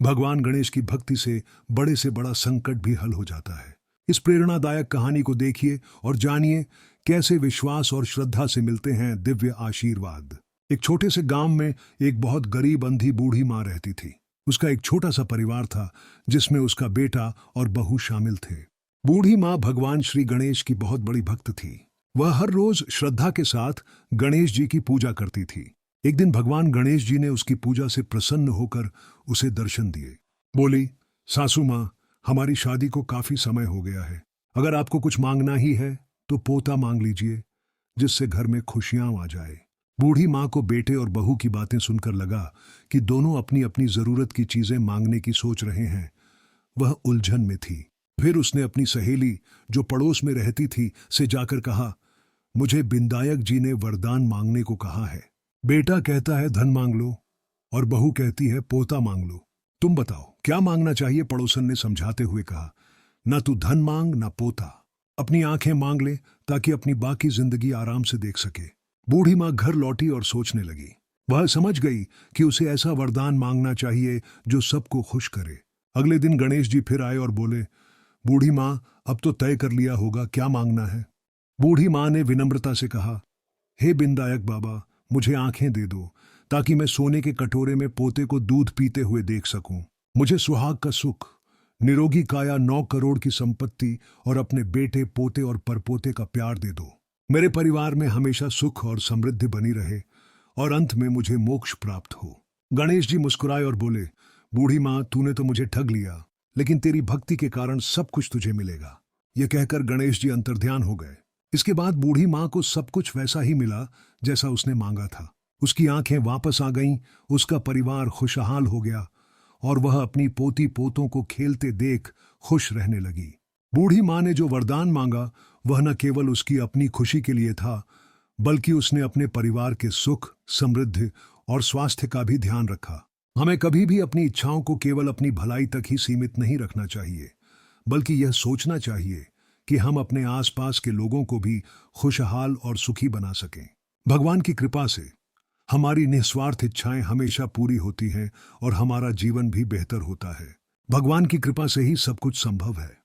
भगवान गणेश की भक्ति से बड़ा संकट भी हल हो जाता है। इस प्रेरणादायक कहानी को देखिए और जानिए कैसे विश्वास और श्रद्धा से मिलते हैं दिव्य आशीर्वाद। एक छोटे से गांव में एक बहुत गरीब अंधी बूढ़ी माँ रहती थी। उसका एक छोटा सा परिवार था जिसमें उसका बेटा और बहू शामिल थे। बूढ़ी माँ भगवान श्री गणेश की बहुत बड़ी भक्त थी। वह हर रोज श्रद्धा के साथ गणेश जी की पूजा करती थी। एक दिन भगवान गणेश जी ने उसकी पूजा से प्रसन्न होकर उसे दर्शन दिए। बोली, सासू माँ, हमारी शादी को काफी समय हो गया है। अगर आपको कुछ मांगना ही है तो पोता मांग लीजिए, जिससे घर में खुशियां आ जाए। बूढ़ी माँ को बेटे और बहू की बातें सुनकर लगा कि दोनों अपनी अपनी जरूरत की चीजें मांगने की सोच रहे हैं। वह उलझन में थी। फिर उसने अपनी सहेली, जो पड़ोस में रहती थी, से जाकर कहा, मुझे बिंदायक जी ने वरदान मांगने को कहा है। बेटा कहता है धन मांग लो और बहू कहती है पोता मांग लो। तुम बताओ क्या मांगना चाहिए? पड़ोसन ने समझाते हुए कहा, ना तू धन मांग ना पोता, अपनी आंखें मांग ले ताकि अपनी बाकी जिंदगी आराम से देख सके। बूढ़ी माँ घर लौटी और सोचने लगी। वह समझ गई कि उसे ऐसा वरदान मांगना चाहिए जो सबको खुश करे। अगले दिन गणेश जी फिर आए और बोले, बूढ़ी माँ, अब तो तय कर लिया होगा क्या मांगना है। बूढ़ी माँ ने विनम्रता से कहा, हे बिंदायक बाबा, मुझे आंखें दे दो ताकि मैं सोने के कटोरे में पोते को दूध पीते हुए देख सकूं। मुझे सुहाग का सुख, निरोगी काया, 9 करोड़ की संपत्ति और अपने बेटे, पोते और परपोते का प्यार दे दो। मेरे परिवार में हमेशा सुख और समृद्धि बनी रहे और अंत में मुझे मोक्ष प्राप्त हो। गणेश जी मुस्कुराए और बोले, बूढ़ी माँ, तूने तो मुझे ठग लिया, लेकिन तेरी भक्ति के कारण सब कुछ तुझे मिलेगा। यह कहकर गणेश जी अंतर्ध्यान हो गए। इसके बाद बूढ़ी माँ को सब कुछ वैसा ही मिला जैसा उसने मांगा था। उसकी आंखें वापस आ गईं, उसका परिवार खुशहाल हो गया और वह अपनी पोती पोतों को खेलते देख खुश रहने लगी। बूढ़ी माँ ने जो वरदान मांगा वह न केवल उसकी अपनी खुशी के लिए था, बल्कि उसने अपने परिवार के सुख, समृद्धि और स्वास्थ्य का भी ध्यान रखा। हमें कभी भी अपनी इच्छाओं को केवल अपनी भलाई तक ही सीमित नहीं रखना चाहिए, बल्कि यह सोचना चाहिए कि हम अपने आसपास के लोगों को भी खुशहाल और सुखी बना सकें। भगवान की कृपा से हमारी निस्वार्थ इच्छाएं हमेशा पूरी होती हैं और हमारा जीवन भी बेहतर होता है। भगवान की कृपा से ही सब कुछ संभव है।